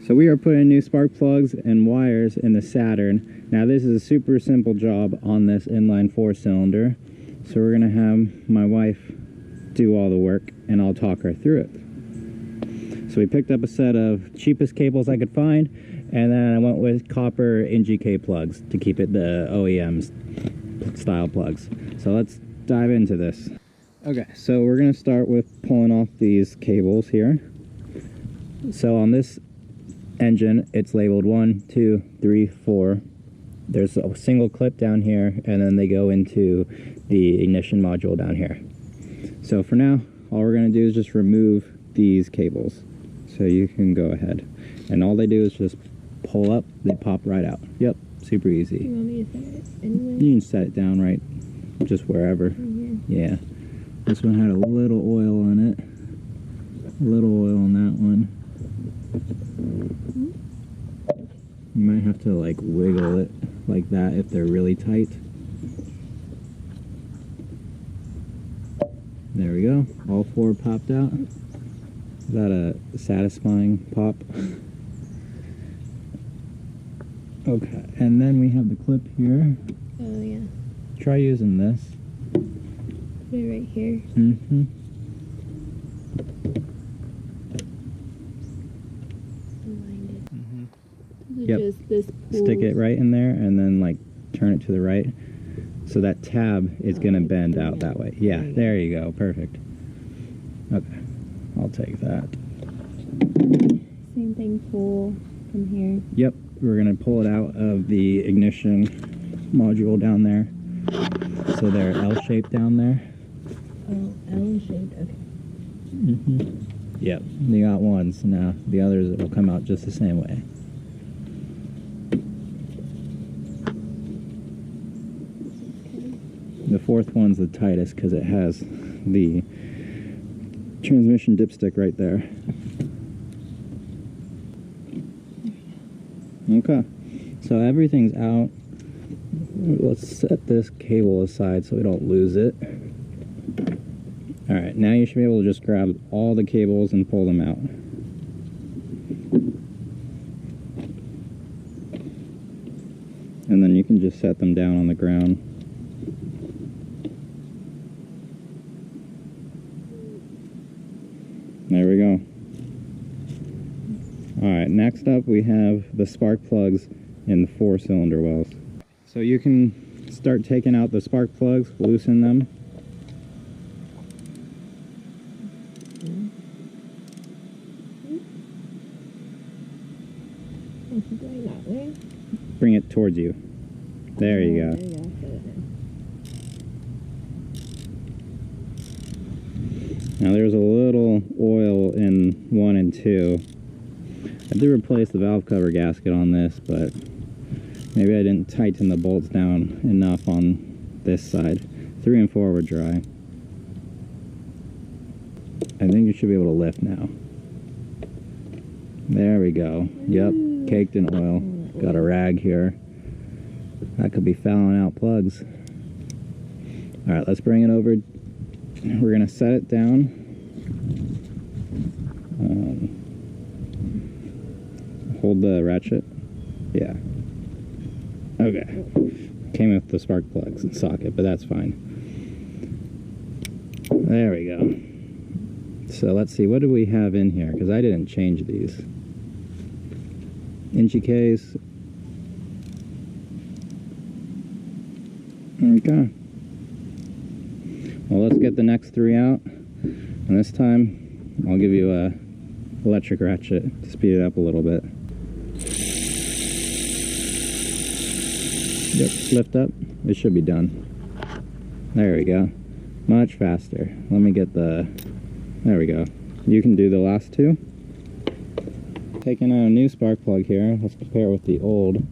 So we are putting new spark plugs and wires in the Saturn. Now this is a super simple job on this inline 4-cylinder. So we're gonna have my wife do all the work and I'll talk her through it. So we picked up a set of cheapest cables I could find, and then I went with copper NGK plugs to keep it the OEM style plugs. So let's dive into this. Okay, so we're gonna start with pulling off these cables here. So on this engine, it's labeled 1, 2, 3, 4. There's a single clip down here, and then they go into the ignition module down here. So for now, all we're going to do is just remove these cables. So you can go ahead. And all they do is just pull up, they pop right out. Yep, super easy. You want me to set it anywhere? You can set it down right, just wherever. Yeah. This one had a little oil in it. A little oil on that one. You might have to like wiggle it like that if they're really tight. There we go. All 4 popped out. Is that a satisfying pop? Okay, and then we have the clip here. Oh yeah. Try using this. Put it right here. Mm-hmm. Yep. Just this Stick it right in there and then like turn it to the right. So that tab is going to bend out that way. Yeah, there you go. Perfect. Okay, I'll take that. Same thing, pull from here. Yep, we're going to pull it out of the ignition module down there. So they're L-shaped down there. Oh, L-shaped, okay. Mm-hmm. Yep, you got one, so now the others will come out just the same way. The 4th one's the tightest because it has the transmission dipstick right there. Okay, so everything's out. Let's set this cable aside so we don't lose it. Alright, now you should be able to just grab all the cables and pull them out. And then you can just set them down on the ground. There we go. Alright, next up we have the spark plugs in the 4-cylinder wells. So you can start taking out the spark plugs, loosen them. Going that way. Bring it towards you. There you go. There you go. Now there's a little oil in 1 and 2. I did replace the valve cover gasket on this, but maybe I didn't tighten the bolts down enough on this side. 3 and 4 were dry. I think you should be able to lift now. There we go. Yep, caked in oil. Got a rag here. That could be fouling out plugs. Alright, let's bring it over. We're going to set it down. Hold the ratchet. Yeah. Okay. Came with the spark plugs and socket, but that's fine. There we go. So let's see, what do we have in here? Because I didn't change these. NGKs. Okay. Well, let's get the next 3 out, and this time I'll give you a electric ratchet to speed it up a little bit. Yep, lift up. It should be done. There we go. Much faster. Let me get the... There we go. You can do the last 2. Taking out a new spark plug here. Let's compare it with the old.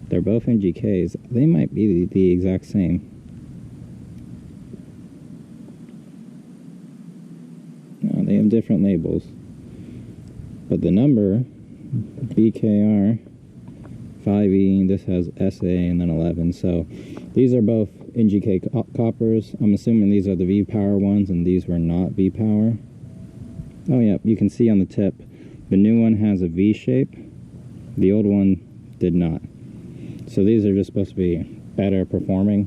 They're both NGKs. They might be the exact same. No, they have different labels. But the number, BKR 5E, this has SA and then 11. So these are both NGK coppers. I'm assuming these are the V-Power ones and these were not V-Power. Oh yeah, you can see on the tip The new one has a V shape. The old one did not. So these are just supposed to be better performing,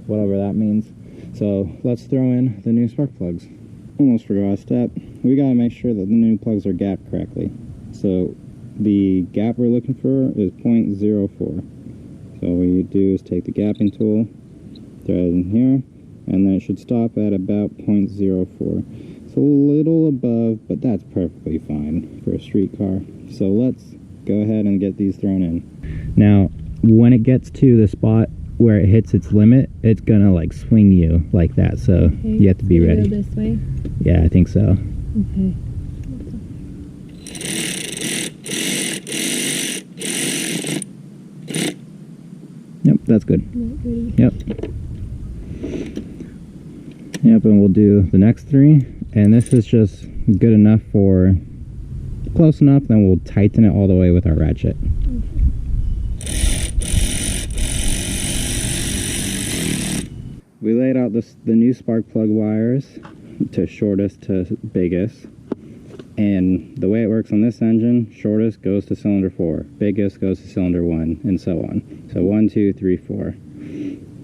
whatever that means. So let's throw in the new spark plugs. Almost forgot a step. We gotta make sure that the new plugs are gapped correctly. So the gap we're looking for is 0.04. So what you do is take the gapping tool, thread it in here, and then it should stop at about 0.04. It's a little above, but that's perfectly fine for a street car. So let's go ahead and get these thrown in. Now, when it gets to the spot where it hits its limit, it's gonna like swing you like that. So Okay, you have to be ready. Go this way. Yeah, I think so. Okay. Yep, that's good. Not ready. Yep. Yep, and we'll do the next 3. And this is just good enough for close enough, then we'll tighten it all the way with our ratchet. We laid out the new spark plug wires to shortest to biggest. And the way it works on this engine, shortest goes to cylinder 4, biggest goes to cylinder 1, and so on. So 1, 2, 3, 4.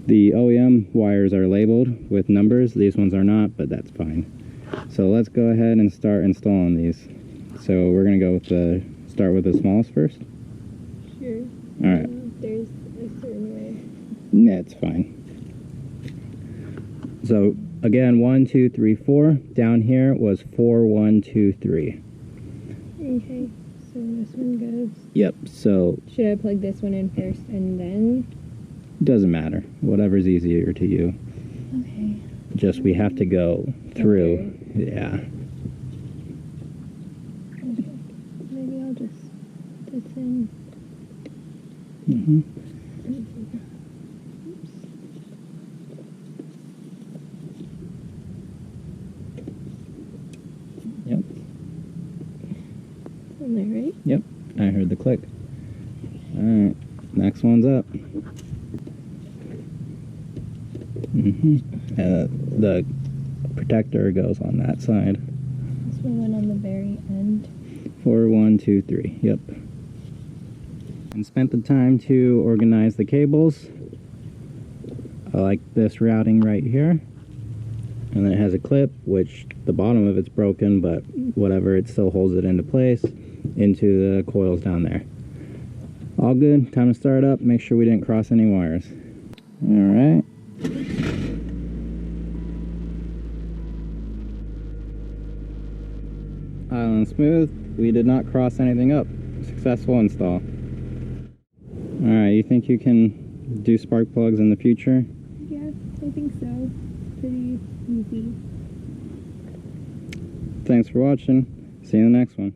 The OEM wires are labeled with numbers. These ones are not, but that's fine. So let's go ahead and start installing these. So we're gonna go with start with the smallest first. Sure. All right. There's a certain way. Yeah, it's fine. So again, 1, 2, 3, 4. Down here was 4, 1, 2, 3. Okay. So this one goes. Yep. So Should I plug this one in first and then? doesn't matter. Whatever's easier to you. Okay. Just we have to go through. Yeah. Okay. Maybe I'll just put this in. Mm-hmm. Yep. On there, right? Yep. I heard the click. All right. Next one's up. The protector goes on that side. This one went on the very end. 4, 1, 2, 3. Yep. And spent the time to organize the cables. I like this routing right here. And then it has a clip, which the bottom of it's broken, but whatever, it still holds it into place into the coils down there. All good. Time to start up. Make sure we didn't cross any wires. All right. Island smooth. We did not cross anything up. Successful install. Alright, you think you can do spark plugs in the future? Yeah, I think so. Pretty easy. Thanks for watching. See you in the next one.